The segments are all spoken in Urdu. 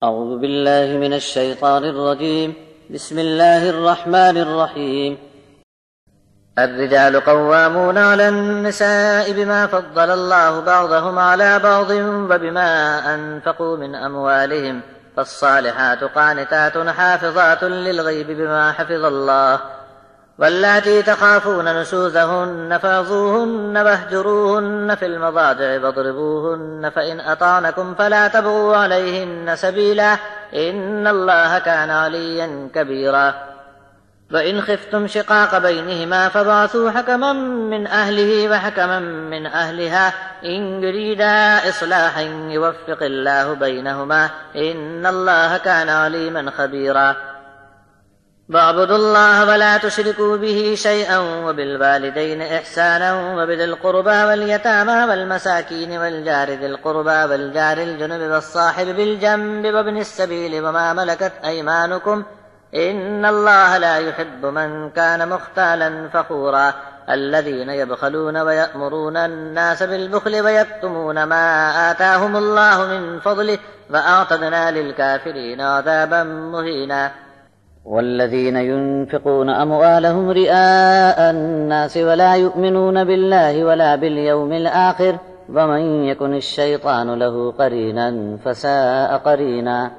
أعوذ بالله من الشيطان الرجيم. بسم الله الرحمن الرحيم. الرجال قوامون على النساء بما فضل الله بعضهم على بعض وبما أنفقوا من أموالهم فالصالحات قانتات حافظات للغيب بما حفظ الله واللاتي تخافون نشوزهن فعظوهن واهجروهن في المضاجع واضربوهن فإن أطعنكم فلا تبغوا عليهن سبيلا إن الله كان عليا كبيرا وإن خفتم شقاق بينهما فابعثوا حكما من أهله وحكما من أهلها إن يريدا إصلاحا يوفق الله بينهما إن الله كان عليما خبيرا واعبدوا الله ولا تشركوا به شيئا وبالوالدين إحسانا وبذي القربى واليتامى والمساكين والجار ذي القربى والجار الجنب والصاحب بالجنب وابن السبيل وما ملكت أيمانكم إن الله لا يحب من كان مختالا فخورا الذين يبخلون ويأمرون الناس بالبخل ويكتمون ما آتاهم الله من فضله وأعتدنا للكافرين عذابا مهينا والذين ينفقون أموالهم رئاء الناس ولا يؤمنون بالله ولا باليوم الآخر ومن يكن الشيطان له قرينا فساء قرينا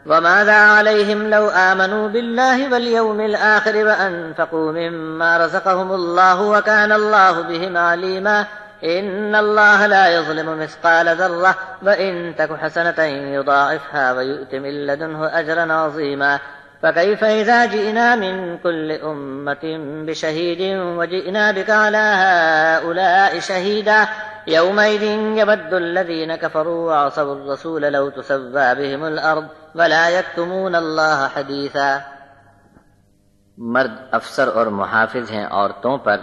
وماذا عليهم لو آمنوا بالله واليوم الآخر وأنفقوا مما رزقهم الله وكان الله بهم عليما إن الله لا يظلم مثقال ذرة وإن تك حسنة يضاعفها ويؤت من لدنه أجرا عظيما فكيف إذا جئنا من كل أمة بشهيد وجئنا بك على هؤلاء شهيدا يومئذ يود الذين كفروا وعصوا الرسول لو تسوى بهم الأرض ولا يكتمون الله حديثا. مرد افسر اور محافظ ہیں عورتوں پر،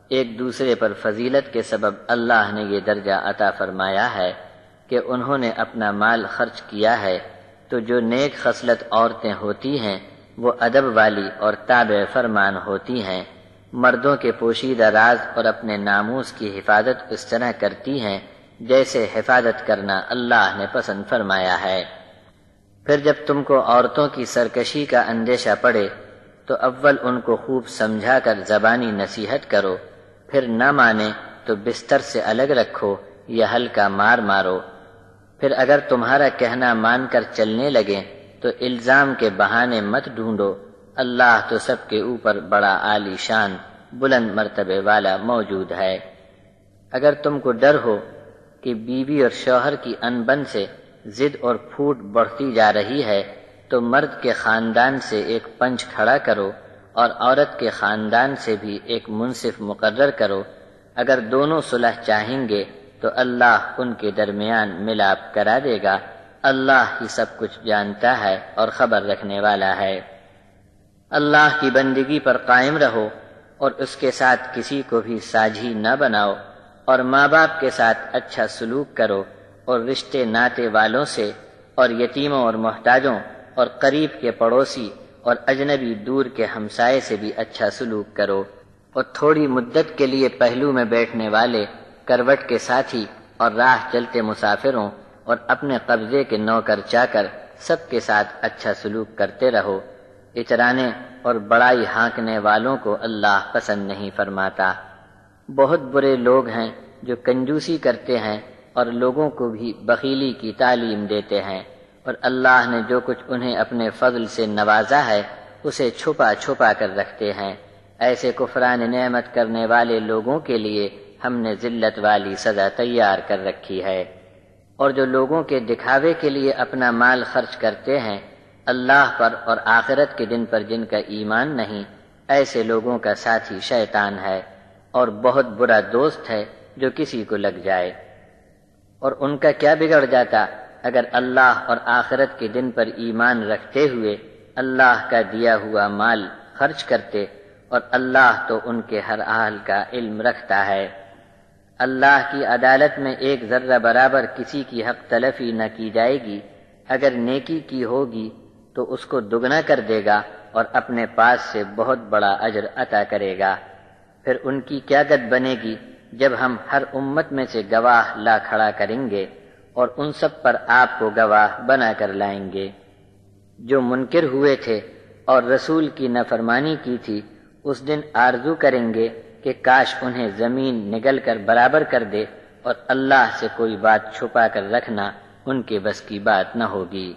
ایک دوسرے پر فضیلت کے سبب اللہ نے یہ درجہ عطا فرمایا ہے کہ انہوں نے اپنا مال خرچ کیا ہے، تو جو نیک خصلت عورتیں ہوتی ہیں وہ ادب والی اور تابع فرمان ہوتی ہیں، مردوں کے پوشیدہ راز اور اپنے ناموس کی حفاظت اس طرح کرتی ہیں جیسے حفاظت کرنا اللہ نے پسند فرمایا ہے۔ پھر جب تم کو عورتوں کی سرکشی کا اندیشہ پڑے تو اول ان کو خوب سمجھا کر زبانی نصیحت کرو، پھر نہ مانے تو بستر سے الگ رکھو یا ہلکا مار مارو۔ پھر اگر تمہارا کہنا مان کر چلنے لگیں تو الزام کے بہانے مت ڈھونڈو، اللہ تو سب کے اوپر بڑا عالی شان بلند مرتبے والا موجود ہے۔ اگر تم کو ڈر ہو کہ بیوی اور شوہر کی انبن سے ضد اور پھوٹ بڑھتی جا رہی ہے تو مرد کے خاندان سے ایک پنچ کھڑا کرو اور عورت کے خاندان سے بھی ایک منصف مقرر کرو۔ اگر دونوں صلح چاہیں گے تو اللہ ان کے درمیان ملاپ کرا دے گا، اللہ ہی سب کچھ جانتا ہے اور خبر رکھنے والا ہے۔ اللہ کی بندگی پر قائم رہو اور اس کے ساتھ کسی کو بھی ساجھی نہ بناؤ، اور ماں باپ کے ساتھ اچھا سلوک کرو، اور رشتے ناتے والوں سے اور یتیموں اور محتاجوں اور قریب کے پڑوسی اور اجنبی دور کے ہمسائے سے بھی اچھا سلوک کرو، اور تھوڑی مدت کے لیے پہلو میں بیٹھنے والے، کروٹ کے ساتھی اور راہ چلتے مسافروں اور اپنے قبضے کے نوکر چاکر سب کے ساتھ اچھا سلوک کرتے رہو۔ اترانے اور بڑائی ہانکنے والوں کو اللہ پسند نہیں فرماتا۔ بہت برے لوگ ہیں جو کنجوسی کرتے ہیں اور لوگوں کو بھی بخیلی کی تعلیم دیتے ہیں، اور اللہ نے جو کچھ انہیں اپنے فضل سے نوازا ہے اسے چھپا چھپا کر رکھتے ہیں۔ ایسے کفران نعمت کرنے والے لوگوں کے لیے ہم نے ذلت والی سزا تیار کر رکھی ہے۔ اور جو لوگوں کے دکھاوے کے لیے اپنا مال خرچ کرتے ہیں، اللہ پر اور آخرت کے دن پر جن کا ایمان نہیں، ایسے لوگوں کا ساتھی شیطان ہے اور بہت برا دوست ہے جو کسی کو لگ جائے۔ اور ان کا کیا بگڑ جاتا اگر اللہ اور آخرت کے دن پر ایمان رکھتے ہوئے اللہ کا دیا ہوا مال خرچ کرتے، اور اللہ تو ان کے ہر حال کا علم رکھتا ہے۔ اللہ کی عدالت میں ایک ذرہ برابر کسی کی حق تلفی نہ کی جائے گی، اگر نیکی کی ہوگی تو اس کو دگنا کر دے گا اور اپنے پاس سے بہت بڑا اجر عطا کرے گا۔ پھر ان کی کیا گت بنے گی جب ہم ہر امت میں سے گواہ لا کھڑا کریں گے اور ان سب پر آپ کو گواہ بنا کر لائیں گے۔ جو منکر ہوئے تھے اور رسول کی نافرمانی کی تھی، اس دن آرزو کریں گے کہ کاش انہیں زمین نگل کر برابر کر دے، اور اللہ سے کوئی بات چھپا کر رکھنا ان کے بس کی بات نہ ہوگی۔